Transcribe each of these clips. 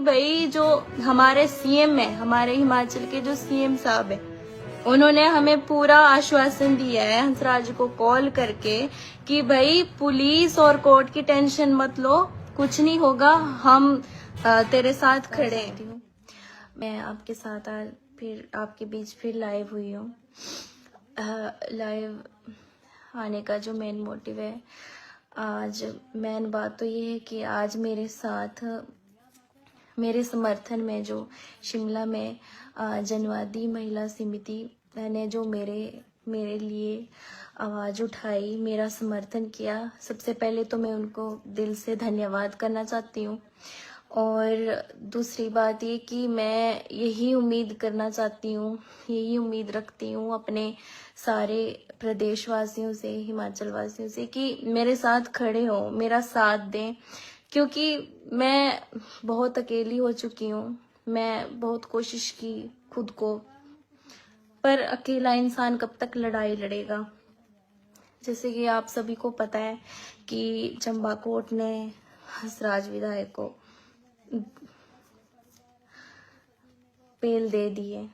भाई जो हमारे सीएम है, हमारे हिमाचल के जो सीएम साहब है, उन्होंने हमें पूरा आश्वासन दिया है हंसराज को कॉल करके कि भाई पुलिस और कोर्ट की टेंशन मत लो, कुछ नहीं होगा, हम तेरे साथ खड़े हैं। मैं आपके साथ आज फिर आपके बीच फिर लाइव हुई हूँ। लाइव आने का जो मेन मोटिव है, आज मेन बात तो ये है कि आज मेरे साथ मेरे समर्थन में जो शिमला में जनवादी महिला समिति ने जो मेरे लिए आवाज़ उठाई, मेरा समर्थन किया, सबसे पहले तो मैं उनको दिल से धन्यवाद करना चाहती हूँ। और दूसरी बात ये कि मैं यही उम्मीद करना चाहती हूँ, यही उम्मीद रखती हूँ अपने सारे प्रदेशवासियों से, हिमाचल वासियों से कि मेरे साथ खड़े हों, मेरा साथ दें, क्योंकि मैं बहुत अकेली हो चुकी हूँ। मैं बहुत कोशिश की खुद को, पर अकेला इंसान कब तक लड़ाई लड़ेगा। जैसे कि आप सभी को पता है कि चंबा कोर्ट ने हंसराज विधायक को बेल दे दी है।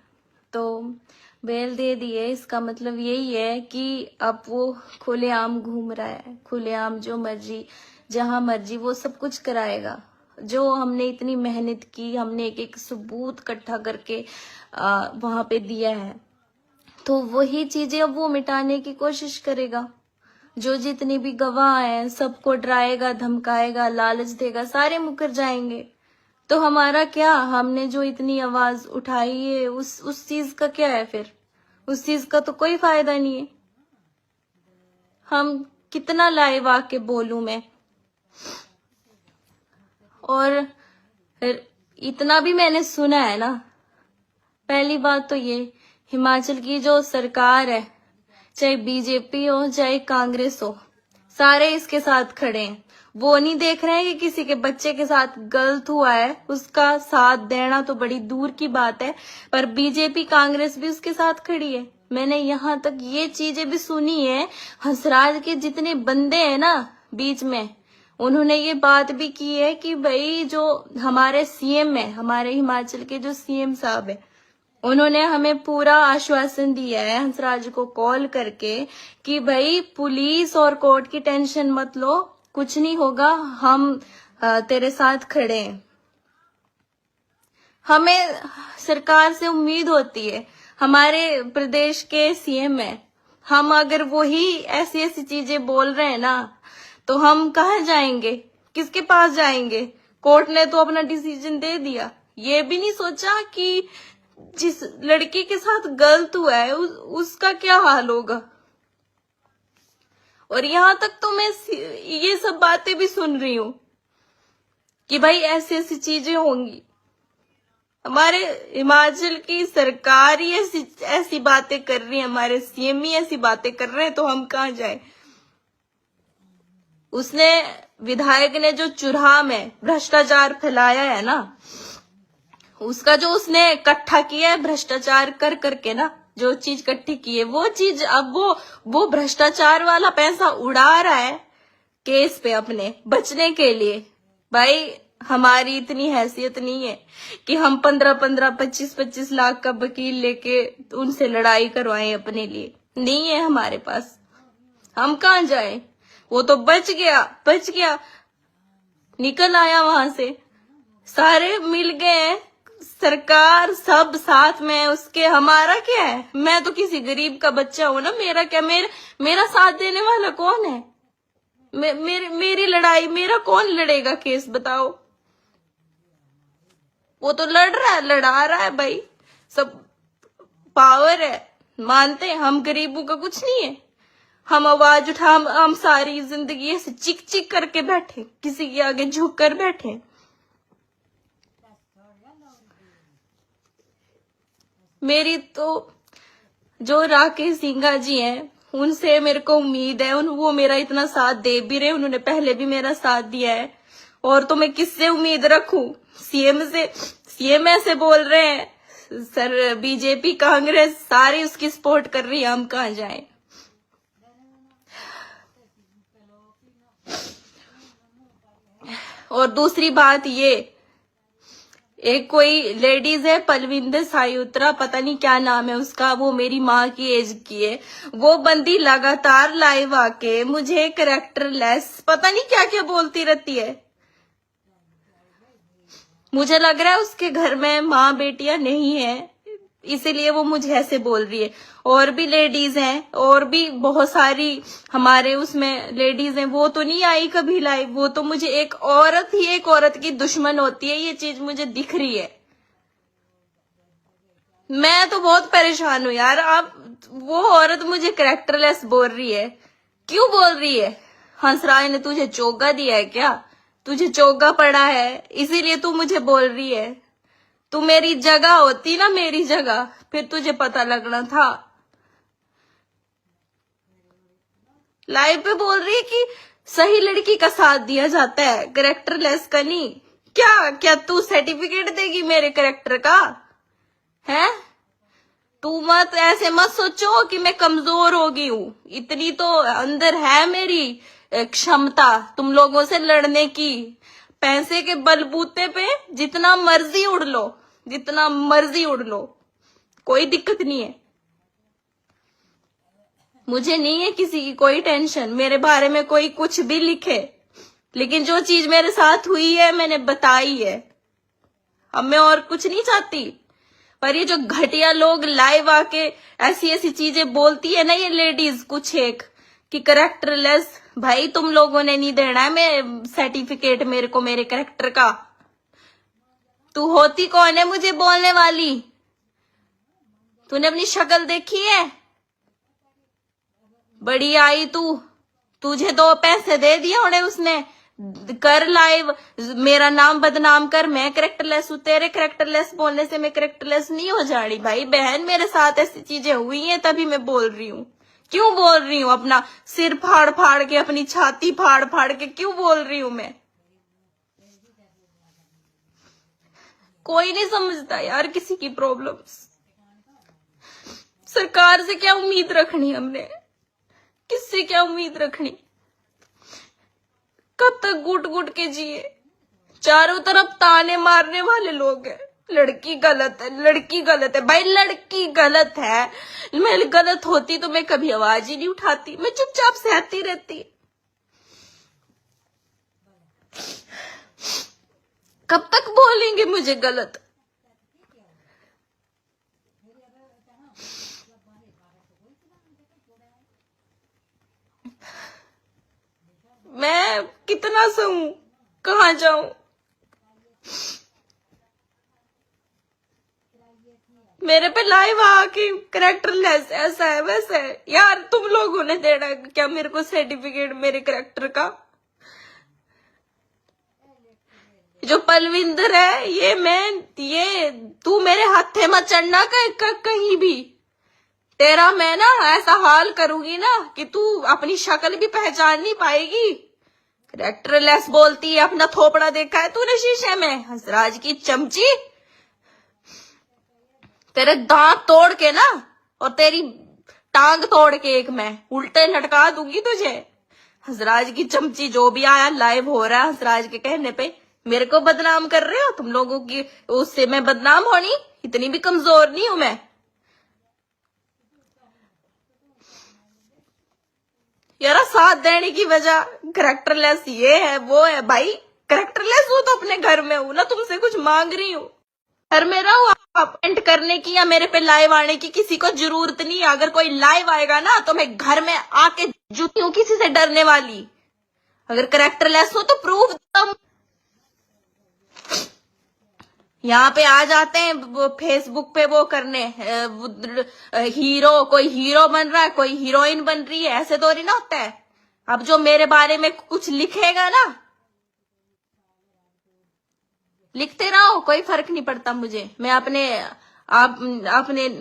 तो बेल दे दी है, इसका मतलब यही है कि अब वो खुलेआम घूम रहा है, खुलेआम जो मर्जी जहां मर्जी वो सब कुछ कराएगा। जो हमने इतनी मेहनत की, हमने एक एक सबूत इकट्ठा करके वहां पे दिया है, तो वही चीजें अब वो मिटाने की कोशिश करेगा। जो जितने भी गवाह हैं सबको डराएगा, धमकाएगा, लालच देगा, सारे मुकर जाएंगे। तो हमारा क्या, हमने जो इतनी आवाज उठाई है उस चीज का क्या है फिर? उस चीज का तो कोई फायदा नहीं है। हम कितना लाइव आके बोलूं मैं, और इतना भी मैंने सुना है ना। पहली बात तो ये, हिमाचल की जो सरकार है, चाहे बीजेपी हो चाहे कांग्रेस हो, सारे इसके साथ खड़े हैं। वो नहीं देख रहे हैं कि किसी के बच्चे के साथ गलत हुआ है, उसका साथ देना तो बड़ी दूर की बात है, पर बीजेपी कांग्रेस भी उसके साथ खड़ी है। मैंने यहाँ तक ये चीजें भी सुनी है, हंसराज के जितने बंदे हैं ना बीच में, उन्होंने ये बात भी की है कि भाई जो हमारे सीएम है, हमारे हिमाचल के जो सीएम साहब है, उन्होंने हमें पूरा आश्वासन दिया है हंसराज को कॉल करके कि भाई पुलिस और कोर्ट की टेंशन मत लो, कुछ नहीं होगा, हम तेरे साथ खड़े हैं। हमें सरकार से उम्मीद होती है, हमारे प्रदेश के सीएम है, हम अगर वही ऐसी ऐसी चीजें बोल रहे हैं ना, तो हम कहाँ जाएंगे, किसके पास जाएंगे? कोर्ट ने तो अपना डिसीजन दे दिया। ये भी नहीं सोचा कि जिस लड़की के साथ गलत हुआ है उसका क्या हाल होगा। और यहाँ तक तो मैं ये सब बातें भी सुन रही हूँ कि भाई ऐसी ऐसी चीजें होंगी। हमारे हिमाचल की सरकार ही ऐसी बातें कर रही है, हमारे सीएम ही ऐसी बातें कर रहे हैं, तो हम कहाँ जाए? उसने, विधायक ने जो चुराह में भ्रष्टाचार फैलाया है ना, उसका जो उसने इकट्ठा किया है भ्रष्टाचार कर करके ना, जो चीज इकट्ठी की है वो चीज अब वो भ्रष्टाचार वाला पैसा उड़ा रहा है केस पे अपने बचने के लिए। भाई हमारी इतनी हैसियत नहीं है कि हम 15-15, 25-25 लाख का वकील लेके उनसे लड़ाई करवाएं अपने लिए, नहीं है हमारे पास। हम कहाँ जाए? वो तो बच गया, निकल आया वहां से, सारे मिल गए, सरकार सब साथ में है उसके। हमारा क्या है? मैं तो किसी गरीब का बच्चा हूं ना, मेरा क्या, मेरा साथ देने वाला कौन है? मेरी लड़ाई मेरा कौन लड़ेगा केस, बताओ? वो तो लड़ा रहा है भाई, सब पावर है, मानते हैं। हम गरीबों का कुछ नहीं है, हम आवाज उठा, हम सारी जिंदगी ऐसे चिक चिक करके बैठे, किसी के आगे झुक कर बैठे। मेरी तो जो राकेश सिंघा जी हैं, उनसे मेरे को उम्मीद है, वो मेरा इतना साथ दे भी रहे, उन्होंने पहले भी मेरा साथ दिया है। और तो मैं किससे उम्मीद रखूं? सीएम से। सीएम ऐसे बोल रहे हैं, सर बीजेपी कांग्रेस सारी उसकी सपोर्ट कर रही है, हम कहाँ जाएं? और दूसरी बात ये एक कोई लेडीज है पलविंदर सायुत्रा, पता नहीं क्या नाम है उसका, वो मेरी माँ की एज की है। वो बंदी लगातार लाइव आके मुझे कैरेक्टरलेस पता नहीं क्या क्या बोलती रहती है। मुझे लग रहा है उसके घर में माँ बेटियां नहीं है, इसीलिए वो मुझे ऐसे बोल रही है। और भी लेडीज हैं, और भी बहुत सारी हमारे उसमें लेडीज हैं, वो तो नहीं आई कभी लाइव। वो तो मुझे एक औरत ही एक औरत की दुश्मन होती है, ये चीज मुझे दिख रही है। मैं तो बहुत परेशान हूँ यार। आप वो औरत मुझे कैरेक्टरलेस बोल रही है, क्यों बोल रही है? हंसराज ने तुझे चोगा दिया है क्या? तुझे चोगा पड़ा है इसीलिए तू मुझे बोल रही है? तू मेरी जगह होती ना, मेरी जगह, फिर तुझे पता लगना था। लाइव पे बोल रही है कि सही लड़की का साथ दिया जाता है, कैरेक्टरलेस का नहीं। क्या क्या तू सर्टिफिकेट देगी मेरे कैरेक्टर का? है तू मत ऐसे मत सोचो कि मैं कमजोर हो गई हूँ। इतनी तो अंदर है मेरी क्षमता तुम लोगों से लड़ने की। पैसे के बलबूते पे जितना मर्जी उड़ लो, जितना मर्जी उड़ लो, कोई दिक्कत नहीं है। मुझे नहीं है किसी की कोई टेंशन, मेरे बारे में कोई कुछ भी लिखे, लेकिन जो चीज मेरे साथ हुई है मैंने बताई है। अब मैं और कुछ नहीं चाहती। पर ये जो घटिया लोग लाइव आके ऐसी ऐसी चीजें बोलती है ना, ये लेडीज कुछ एक, कि कैरेक्टरलेस, भाई तुम लोगों ने नहीं देना है मैं सर्टिफिकेट मेरे को मेरे कैरेक्टर का। तू होती कौन है मुझे बोलने वाली? तूने अपनी शक्ल देखी है? बड़ी आई तू, तुझे 2 पैसे दे दिए उन्हें उसने, कर लाइव, मेरा नाम बदनाम कर। मैं कैरेक्टरलेस हूँ? तेरे कैरेक्टरलेस बोलने से मैं कैरेक्टरलेस नहीं हो जा रही भाई बहन। मेरे साथ ऐसी चीजें हुई हैं तभी मैं बोल रही हूँ। क्यों बोल रही हूँ? अपना सिर फाड़ फाड़ के, अपनी छाती फाड़ फाड़ के क्यों बोल रही हूँ मैं? कोई नहीं समझता यार किसी की प्रॉब्लम्स। सरकार से क्या उम्मीद रखनी हमने? किससे क्या उम्मीद रखनी? कब तक घुट घुट के जिए? चारों तरफ ताने मारने वाले लोग हैं। लड़की गलत है, लड़की गलत है। भाई लड़की गलत है, मैं गलत होती तो मैं कभी आवाज ही नहीं उठाती, मैं चुपचाप सहती रहती। कब तक बोलेंगे मुझे गलत? मैं कितना सहूं, कहाँ जाऊं? मेरे पे लाइव आके कैरेक्टरलेस ऐसा है वैसा है। यार तुम लोगों ने देना क्या मेरे को सर्टिफिकेट मेरे कैरेक्टर का? जो पलविंदर है ये तू मेरे हाथे मत चढ़ना कहीं भी। तेरा मैं ना ऐसा हाल करूंगी ना कि तू अपनी शक्ल भी पहचान नहीं पाएगी। कैरेक्टरलेस बोलती है, अपना थोपड़ा देखा है तूने शीशे में? हंसराज की चमची, तेरे दांत तोड़ के ना, और तेरी टांग तोड़ के एक मैं उल्टे लटका दूंगी तुझे। हंसराज की चमची, जो भी आया लाइव हो रहा है हंसराज के कहने पे, मेरे को बदनाम कर रहे हो तुम लोगों की। उससे मैं बदनाम होनी? इतनी भी कमजोर नहीं हूं मैं। यार साथ देने की वजह कैरेक्टरलेस ये है वो है। भाई कैरेक्टरलेस हूं तो अपने घर में हूं ना, तुमसे कुछ मांग रही हूँ। घर में रहो, अपेंट करने की या मेरे पे लाइव आने की किसी को जरूरत नहीं है। अगर कोई लाइव आएगा ना तो मैं घर में आके जूती हूँ, किसी से डरने वाली। अगर कैरेक्टरलेस हो तो प्रूफ तुम यहाँ पे आ जाते हैं फेसबुक पे वो करने, हीरो, कोई हीरो बन रहा है, कोई हीरोइन बन रही है, ऐसे तो नहीं ना होता है। अब जो मेरे बारे में कुछ लिखेगा ना, लिखते रहो, कोई फर्क नहीं पड़ता मुझे। मैं अपने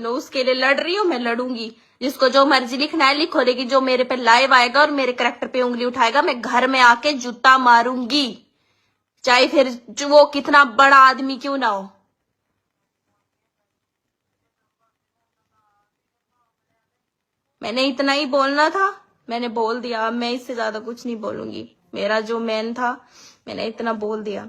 उसके लिए लड़ रही हूँ, मैं लड़ूंगी। जिसको जो मर्जी लिखना है लिखो, लेकिन जो मेरे पे लाइव आएगा और मेरे कैरेक्टर पे उंगली उठाएगा, मैं घर में आके जूता मारूंगी, चाहे फिर वो कितना बड़ा आदमी क्यों ना हो। मैंने इतना ही बोलना था, मैंने बोल दिया। अब मैं इससे ज्यादा कुछ नहीं बोलूंगी। मेरा जो मैन था मैंने इतना बोल दिया।